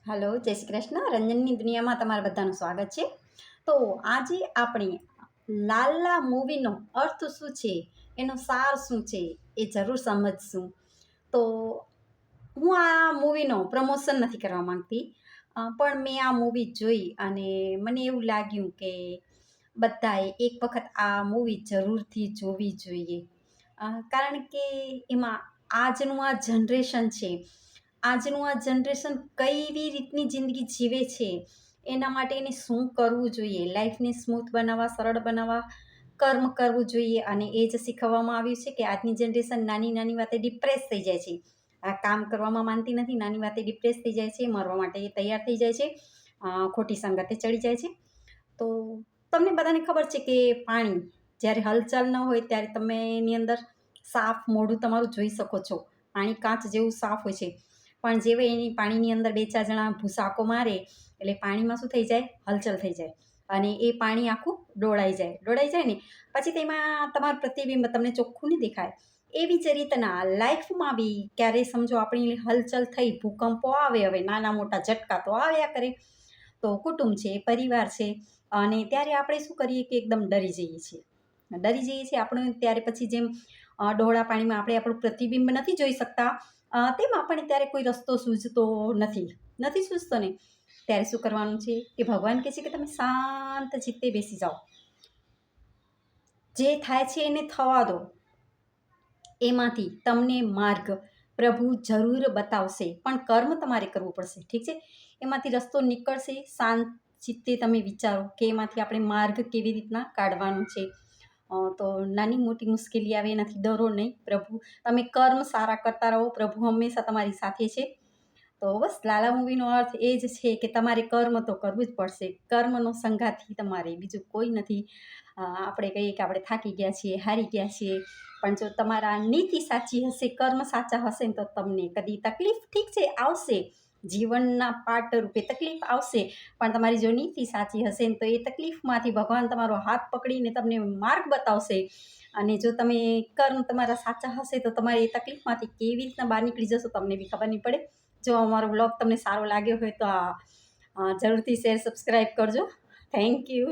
Hello, જય શ્રી કૃષ્ણ. રંજનની દુનિયામાં તમારા બધાનું સ્વાગત છે. તો આજે આપણે લાલા મૂવીનો અર્થ શું છે, એનો સાર શું છે, એ જરૂર સમજશું. તો હું આ મૂવીનો પ્રમોશન નથી કરવા માંગતી, પણ મેં આ મૂવી જોઈ અને મને એવું લાગ્યું કે બધાએ એક વખત આ મૂવી જરૂરથી જોવી જોઈએ. કારણ કે એમાં આજનું આ જનરેશન છે, આજનું આ જનરેશન કેવી રીતની જિંદગી જીવે છે, એના માટે એને શું કરવું જોઈએ, લાઈફને સ્મૂથ બનાવવા, સરળ બનાવવા કર્મ કરવું જોઈએ. અને એ જ શીખવવામાં આવ્યું છે કે આજની જનરેશન નાની નાની વાતે ડિપ્રેસ થઈ જાય છે, આ કામ કરવામાં માનતી નથી, નાની વાતે ડિપ્રેસ થઈ જાય છે, મરવા માટે તૈયાર થઈ જાય છે, ખોટી સંગતે ચડી જાય છે. તો તમને બધાને ખબર છે કે પાણી જ્યારે હલચલ ન હોય ત્યારે તમે એની અંદર સાફ મોઢું તમારું જોઈ શકો છો, પાણી કાચ જેવું સાફ હોય છે. પણ જેવે એની પાણીની અંદર બે ચાર જણા ભૂસાકો મારે એટલે પાણીમાં શું થઈ જાય, હલચલ થઈ જાય અને એ પાણી આખું ડોળાઈ જાય ને પછી તેમાં તમારું પ્રતિબિંબ તમને ચોખ્ખું નહીં દેખાય. એવી જ રીતના લાઈફમાં બી ક્યારે સમજો આપણી હલચલ થઈ, ભૂકંપો આવે, હવે નાના મોટા ઝટકા તો આવ્યા કરે, તો કુટુંબ છે, પરિવાર છે, અને ત્યારે આપણે શું કરીએ કે એકદમ ડરી જઈએ છીએ આપણે. ત્યારે પછી જેમ ડહોળા પાણીમાં આપણે આપણું પ્રતિબિંબ નથી જોઈ શકતા, તેમ આપણને ત્યારે કોઈ રસ્તો સૂઝતો નથી સૂઝતો ને ત્યારે શું કરવાનું છે કે ભગવાન કહે છે કે તમે શાંત ચિત્તે બેસી જાઓ, જે થાય છે એને થવા દો, એમાંથી તમને માર્ગ પ્રભુ જરૂર બતાવશે, પણ કર્મ તમારે કરવું પડશે. ઠીક છે, એમાંથી રસ્તો નીકળશે. શાંત ચિત્તે તમે વિચારો કે એમાંથી આપણે માર્ગ કેવી રીતના કાઢવાનો છે. તો નાની મોટી મુશ્કેલી આવે એનાથી ડરો નહીં, પ્રભુ તમે કર્મ સારા કરતા રહો, પ્રભુ હંમેશા તમારી સાથે છે. તો બસ લાલા મૂવીનો અર્થ એ જ છે કે તમારે કર્મ તો કરવું જ પડશે, કર્મનો સંગાથી તમારે બીજું કોઈ નથી. આપણે કહીએ કે આપણે થાકી ગયા છીએ, હારી ગયા છીએ, પણ જો તમારા નીતિ સાચી હશે, કર્મ સાચા હશે ને તો તમને કદી તકલીફ ઠીક છે આવશે, જીવનના પાર્ટ રૂપે તકલીફ આવશે, પણ તમારી જો નીતિ સાચી હશે ને તો એ તકલીફમાંથી ભગવાન તમારો હાથ પકડીને તમને માર્ગ બતાવશે. અને જો તમે કર્મ તમારા સાચા હશે તો તમારે એ તકલીફમાંથી કેવી રીતના બહાર નીકળી જશો તમને બી ખબર નહીં પડે. જો અમારો બ્લોગ તમને સારો લાગ્યો હોય તો જરૂરથી શેર સબસ્ક્રાઈબ કરજો. Thank you.